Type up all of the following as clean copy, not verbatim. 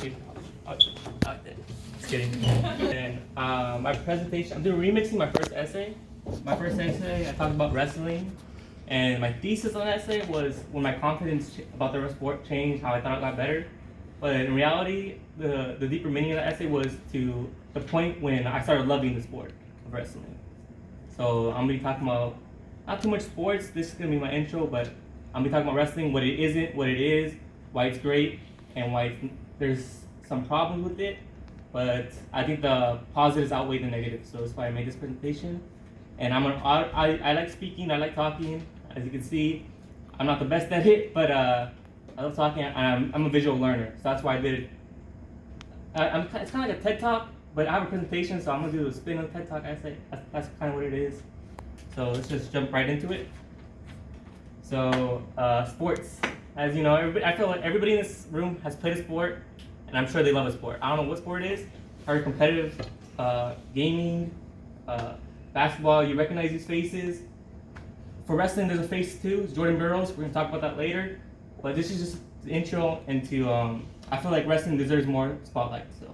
Just kidding. And my presentation, I'm doing remixing my first essay. My first essay, I talked about wrestling. And my thesis on that essay was when my confidence about the sport changed, how I thought it got better. But in reality, the deeper meaning of that essay was to the point when I started loving the sport of wrestling. So I'm gonna be talking about not too much sports. This is gonna be my intro, but I'm gonna be talking about wrestling, what it isn't, what it is, why it's great, and why there's some problems with it. But I think the positives outweigh the negatives, so that's why I made this presentation. And I like speaking, I like talking. As you can see, I'm not the best at it, but I love talking. I'm a visual learner, so that's why I did it. It's kind of like a TED Talk, but I have a presentation, so I'm gonna do a spin on TED Talk essay. That's kind of what it is. So let's just jump right into it. So sports, as you know, I feel like everybody in this room has played a sport, and I'm sure they love a sport. I don't know what sport it is. Very competitive, gaming, basketball. You recognize these faces. For wrestling, there's a face too. It's Jordan Burroughs. We're gonna talk about that later. But this is just the intro into. I feel like wrestling deserves more spotlight. So,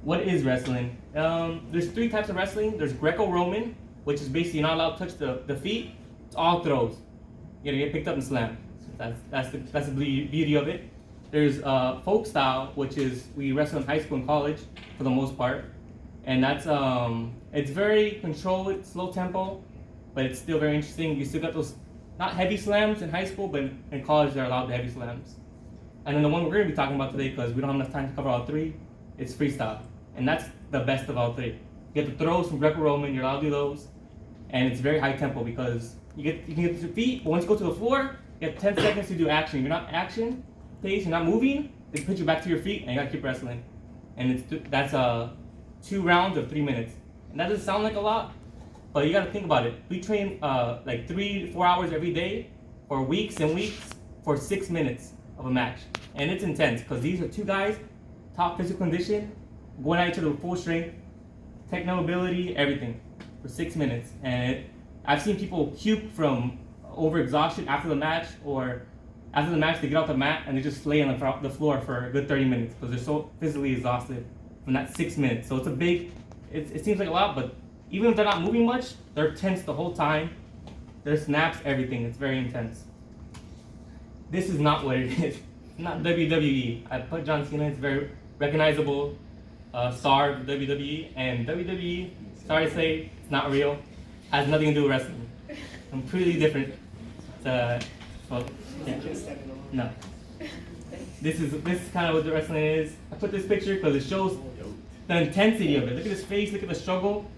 what is wrestling? There's three types of wrestling. There's Greco-Roman, which is basically you're not allowed to touch the feet. It's all throws. You're gonna get picked up and slammed. So that's the beauty of it. There's folk style, which is we wrestle in high school and college for the most part, and that's it's very controlled, slow tempo, but it's still very interesting. You still got those not heavy slams in high school, but in college they're allowed the heavy slams. And then the one we're going to be talking about today, because we don't have enough time to cover all three, is freestyle, and that's the best of all three. You get the throws from Greco-Roman, you're allowed to do those, and it's very high tempo because you can get to your feet, but once you go to the floor, you have 10 seconds to do action. You're not action pace, you're not moving. They put you back to your feet, and you gotta keep wrestling. And that's 2 rounds of 3 minutes, and that doesn't sound like a lot, but you gotta think about it. We train like 3 to 4 hours every day for weeks and weeks for 6 minutes of a match, and it's intense because these are 2 guys, top physical condition, going at each other with full strength, techno ability, everything, for 6 minutes. And I've seen people puke from overexhaustion after the match, or after the match they get off the mat and they just lay on the floor for a good 30 minutes because they're so physically exhausted from that 6 minutes. So it's a big, it seems like a lot, but even if they're not moving much, they're tense the whole time. There's snaps, everything. It's very intense. This is not what it is. Not WWE. I put John Cena. It's very recognizable star of WWE, and WWE. Sorry to say, it's not real. Has nothing to do with wrestling. Completely different. Well, yeah. No. This is kind of what the wrestling is. I put this picture because it shows the intensity of it. Look at his face. Look at the struggle.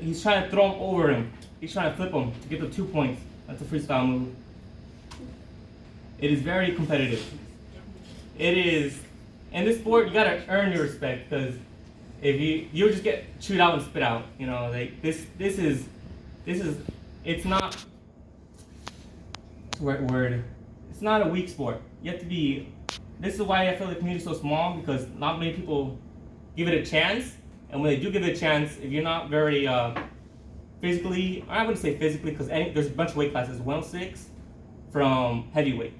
He's trying to throw him over him. He's trying to flip him to get the 2 points. That's a freestyle move. It is very competitive. It is. In this sport, you gotta earn your respect, because if you'll just get chewed out and spit out. You know, like this is. It's not. Word. It's not a weak sport. You have to be. This is why I feel the community is so small, because not many people give it a chance. And when they do give it a chance, if you're not very physically, I wouldn't say physically, because there's a bunch of weight classes. 106 from heavyweight.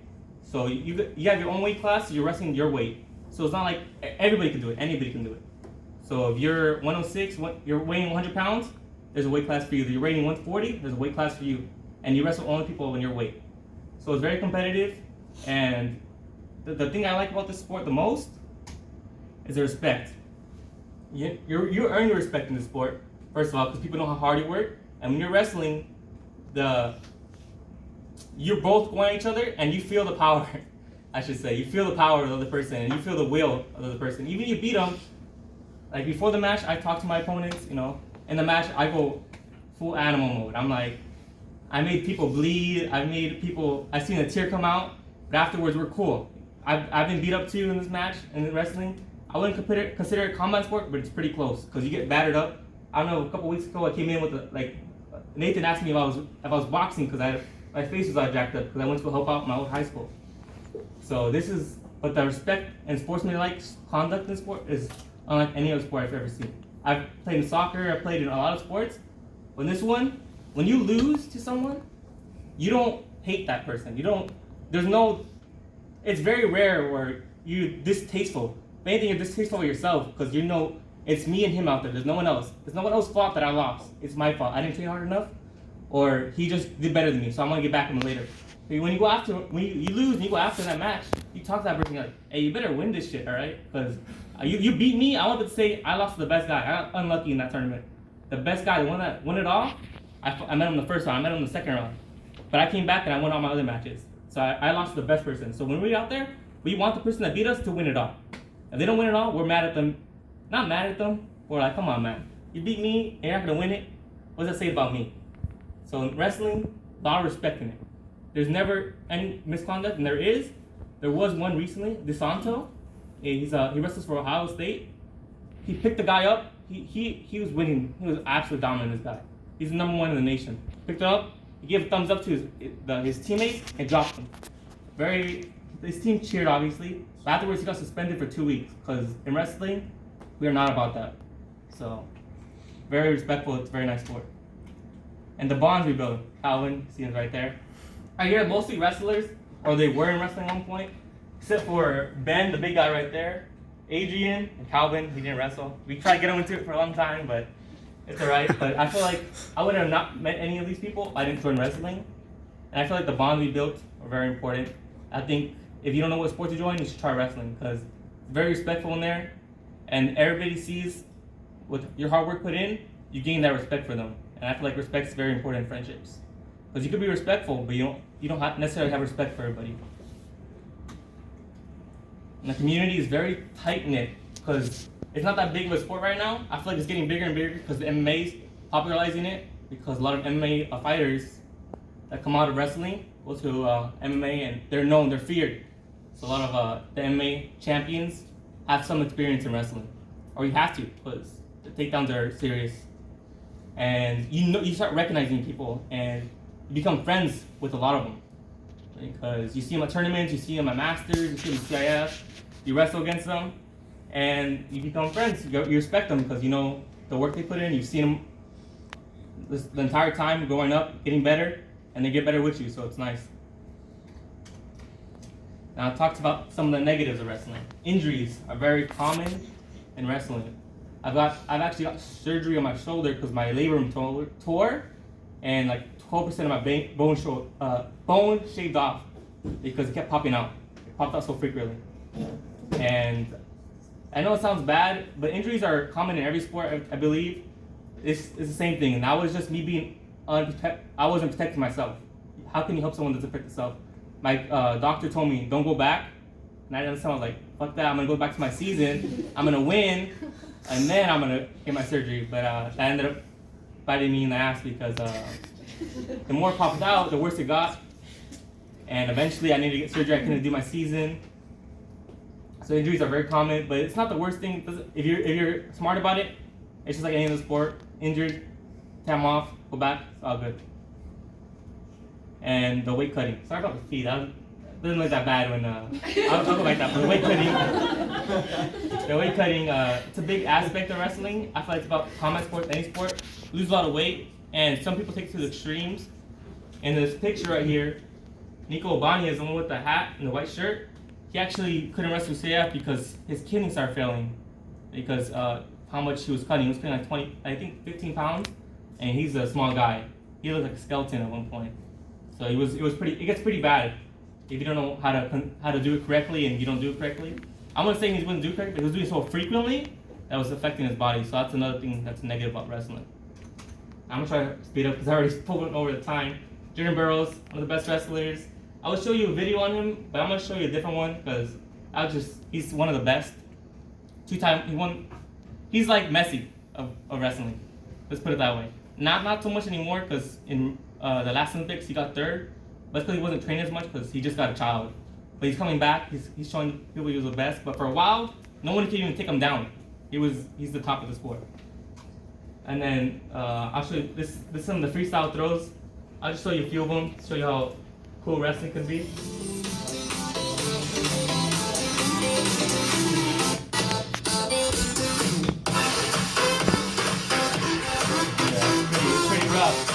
So you have your own weight class. So you're wrestling your weight. So it's not like everybody can do it. Anybody can do it. So if you're 106, you're weighing 100 pounds, there's a weight class for you. If you're weighing 140, there's a weight class for you. And you wrestle only people in your weight. So it's very competitive, and the thing I like about this sport the most is the respect. You earn your respect in this sport, first of all, because people know how hard you work, and when you're wrestling, you're both going at each other, and you feel the power, I should say. You feel the power of the other person, and you feel the will of the other person. Even if you beat them, like before the match, I talk to my opponents, you know. In the match, I go full animal mode. I'm like, I made people bleed. I've seen a tear come out, but afterwards we're cool. I've been beat up too in this match, in wrestling. I wouldn't consider it a combat sport, but it's pretty close because you get battered up. I don't know, a couple weeks ago I came in with Nathan asked me if I was boxing because my face was all jacked up because I went to go help out my old high school. So but the respect and sportsmanlike conduct in sport is unlike any other sport I've ever seen. I've played in soccer, I've played in a lot of sports, but this one, when you lose to someone, you don't hate that person. It's very rare where you're distasteful. If anything, you're distasteful for yourself because you know it's me and him out there. There's no one else. It's no one else's fault that I lost. It's my fault. I didn't train hard enough, or he just did better than me. So I'm gonna get back at him later. But when you lose and you go after that match, you talk to that person, you're like, hey, you better win this shit, all right? Because you beat me. I wanted to say I lost to the best guy. I got unlucky in that tournament. The best guy, the one that won it all, I met him the first round. I met him the second round. But I came back and I won all my other matches. So I lost to the best person. So when we're out there, we want the person that beat us to win it all. If they don't win it all, we're mad at them. Not mad at them. We're like, come on, man. You beat me and you're not going to win it. What does that say about me? So in wrestling, a lot of respect in it. There's never any misconduct, and there was one recently, DeSanto. He wrestles for Ohio State. He picked the guy up. He was winning. He was absolutely dominant, this guy. He's the number one in the nation. Picked him up. He gave a thumbs up to his teammates and dropped him. His team cheered, obviously. But afterwards, he got suspended for 2 weeks because in wrestling, we are not about that. So, very respectful. It's a very nice sport. And the bonds we build. Calvin, see him right there. I hear mostly wrestlers, or they were in wrestling at one point, except for Ben, the big guy right there, Adrian, and Calvin. He didn't wrestle. We tried to get him into it for a long time, but it's alright. But I feel like I would have not met any of these people if I didn't join wrestling. And I feel like the bond we built are very important. I think if you don't know what sport to join, you should try wrestling because it's very respectful in there, and everybody sees with your hard work put in, you gain that respect for them. And I feel like respect is very important in friendships. Because you could be respectful, but you don't necessarily have respect for everybody. And the community is very tight-knit because it's not that big of a sport right now. I feel like it's getting bigger and bigger because the MMA is popularizing it, because a lot of MMA fighters that come out of wrestling go to MMA and they're known, they're feared. So a lot of the MMA champions have some experience in wrestling. Or you have to, because the takedowns are serious. And you start recognizing people and you become friends with a lot of them. Because you see them at tournaments, you see them at Masters, you see them at CIF, you wrestle against them, and you become friends. You respect them because you know the work they put in, you've seen them the entire time growing up, getting better, and they get better with you, so it's nice. Now I talked about some of the negatives of wrestling. Injuries are very common in wrestling. I've actually got surgery on my shoulder because my labrum tore, and like 12% of my bone shaved off because it kept popping out. It popped out so frequently. And I know it sounds bad, but injuries are common in every sport, I believe. It's the same thing. And that was just me being unprotected. I wasn't protecting myself. How can you help someone that's protect themselves? My doctor told me, don't go back. And I understand, I was like, fuck that, I'm gonna go back to my season. I'm gonna win, and then I'm gonna get my surgery. But that ended up biting me in the ass because the more it popped out, the worse it got. And eventually I needed to get surgery. I couldn't do my season. So injuries are very common, but it's not the worst thing. If you're smart about it, it's just like any other sport. Injured, time off, go back, it's all good. And the weight cutting. Sorry about the feet. It doesn't look that bad when I'll go back that. But the weight cutting, it's a big aspect of wrestling. I feel like it's about combat sports, any sport. Lose a lot of weight, and some people take it to the extremes. In this picture right here, Nico Obani is the one with the hat and the white shirt. He actually couldn't wrestle CF because his kidneys started failing because how much he was cutting. He was cutting like 15 pounds, and he's a small guy. He looked like a skeleton at one point. So it gets pretty bad if you don't know how to do it correctly and you don't do it correctly. I'm not saying he wouldn't do it correctly, but he was doing it so frequently that was affecting his body. So that's another thing that's negative about wrestling. I'm gonna try to speed up because I already pulled over the time. Jordan Burroughs, one of the best wrestlers. I will show you a video on him, but I'm gonna show you a different one because he's one of the best. He won. He's like Messi of wrestling. Let's put it that way. Not so much anymore because in the last Olympics he got third. But it's because he wasn't training as much because he just got a child. But he's coming back. He's showing people he was the best. But for a while, no one could even take him down. He's the top of the sport. And then I'll show you this is some of the freestyle throws. I'll just show you a few of them. Show you how cool wrestling can be. It's pretty rough.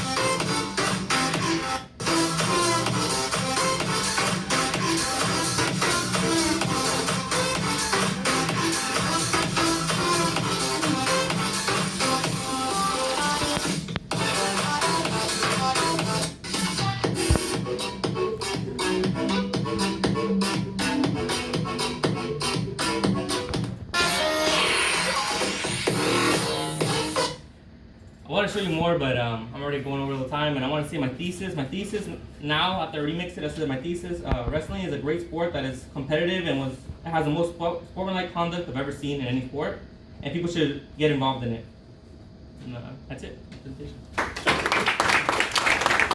I want to show you more, but I'm already going over the time, and I want to say my thesis. My thesis now, after I remixed it, I said my thesis: wrestling is a great sport that is competitive and it has the most sportsmanlike conduct I've ever seen in any sport, and people should get involved in it. And, that's it. Presentation.